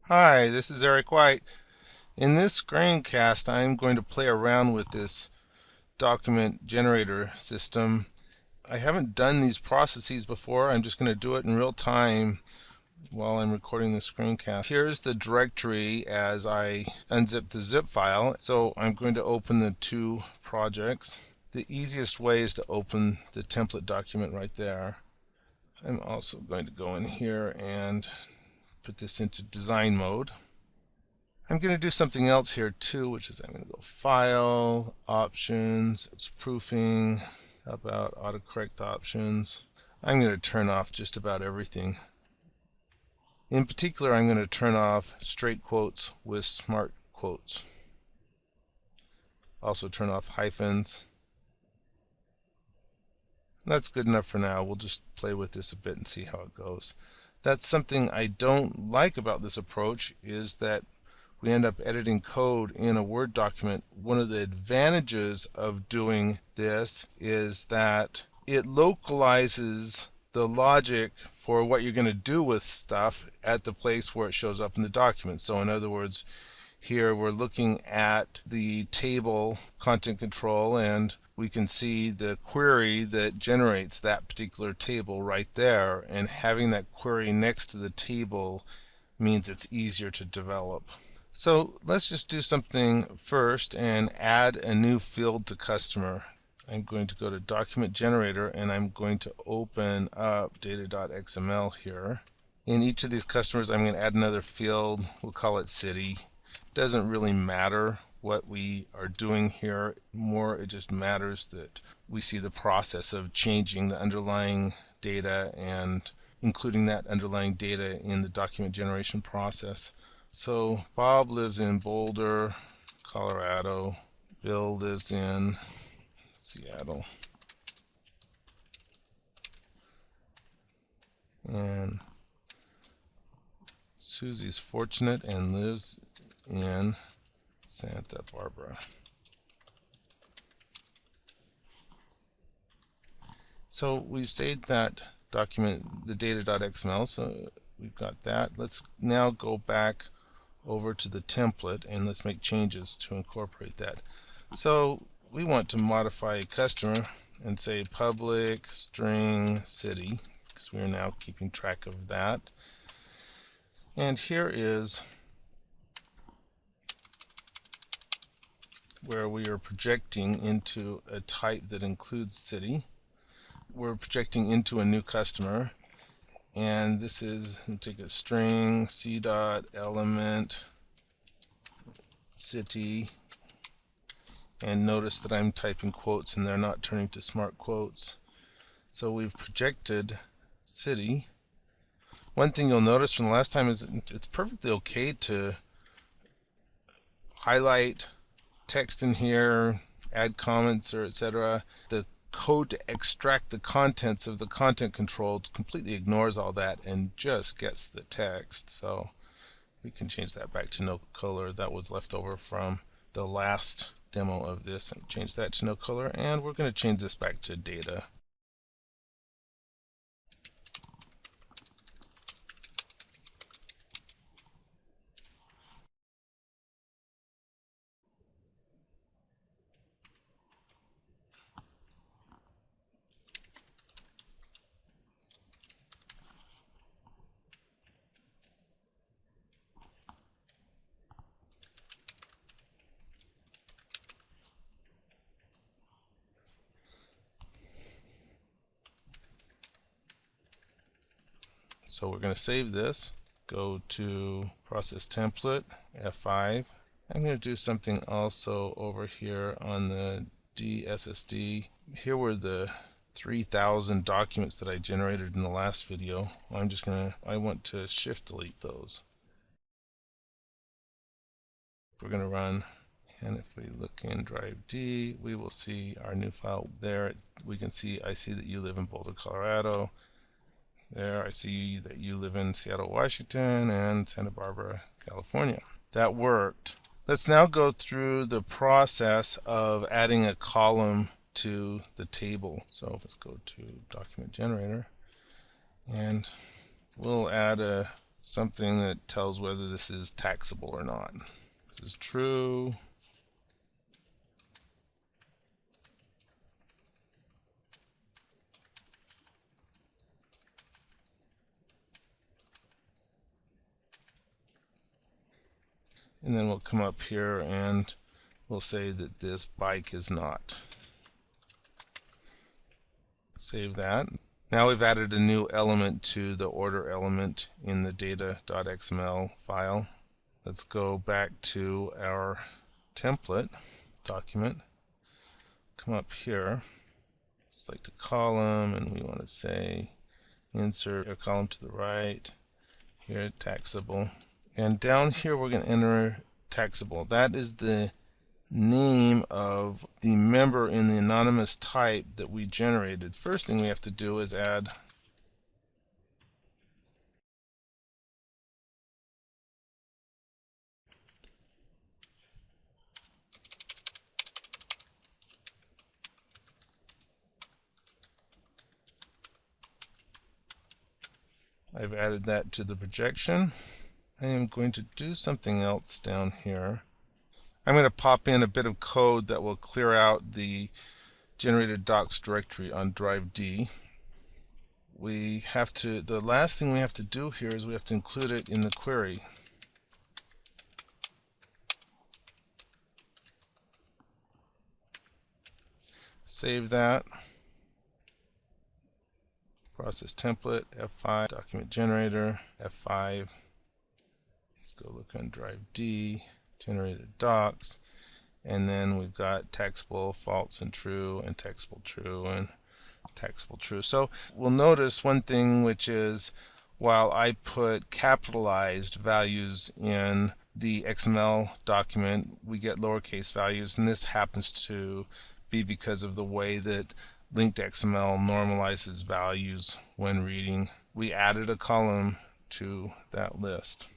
Hi, this is Eric White. In this screencast, I'm going to play around with this document generator system. I haven't done these processes before. I'm just going to do it in real time while I'm recording the screencast. Here's the directory as I unzip the zip file. So I'm going to open the two projects. The easiest way is to open the template document right there. I'm also going to go in here and put this into design mode. I'm going to do something else here too, which is I'm going to go File, Options, it's Proofing, About Autocorrect Options. I'm going to turn off just about everything. In particular, I'm going to turn off straight quotes with smart quotes. Also turn off hyphens. That's good enough for now. We'll just play with this a bit and see how it goes. That's something I don't like about this approach, is that we end up editing code in a Word document. One of the advantages of doing this is that it localizes the logic for what you're going to do with stuff at the place where it shows up in the document. So in other words, here we're looking at the table content control, and we can see the query that generates that particular table right there, and having that query next to the table means it's easier to develop. So let's just do something first and add a new field to customer. I'm going to go to document generator and I'm going to open up data.xml here. In each of these customers, I'm going to add another field. We'll call it city. Doesn't really matter what we are doing here. More, it just matters that we see the process of changing the underlying data and including that underlying data in the document generation process. So Bob lives in Boulder, Colorado. Bill lives in Seattle. And Susie's fortunate and lives in Santa Barbara. So we've saved that document, the data.xml, so we've got that. Let's now go back over to the template and let's make changes to incorporate that. So we want to modify a customer and say public string city, because we are now keeping track of that. And here is where we are projecting into a type that includes city. We're projecting into a new customer, and this is, we'll take a string c dot element city, and notice that I'm typing quotes and they're not turning to smart quotes. So we've projected city. One thing you'll notice from the last time is it's perfectly okay to highlight text in here, add comments, or etc. The code to extract the contents of the content control completely ignores all that and just gets the text. So we can change that back to no color. That was left over from the last demo of this, and change that to no color, and we're going to change this back to data. So we're going to save this, go to process template, F5. I'm going to do something also over here on the DSSD. Here were the 3,000 documents that I generated in the last video. I want to shift delete those. We're going to run, and if we look in drive D, we will see our new file there. We can see, I see that you live in Boulder, Colorado. There, I see that you live in Seattle, Washington, and Santa Barbara, California. That worked. Let's now go through the process of adding a column to the table. So let's go to document generator, and we'll add a something that tells whether this is taxable or not. This is true. And then we'll come up here and we'll say that this bike is not. Save that. Now we've added a new element to the order element in the data.xml file. Let's go back to our template document. Come up here, select a column, and we want to say insert a column to the right, here taxable. And down here we're going to enter taxable. That is the name of the member in the anonymous type that we generated. First thing we have to do is add I've added that to the projection. I am going to do something else down here. I'm going to pop in a bit of code that will clear out the generated docs directory on drive D. The last thing we have to do here is we have to include it in the query. Save that. Process template, F5, document generator, F5. Let's go look on drive D, generated docs, and then we've got taxable, false, and true, and taxable, true, and taxable, true. So we'll notice one thing, which is while I put capitalized values in the XML document, we get lowercase values, and this happens to be because of the way that linked XML normalizes values when reading. We added a column to that list.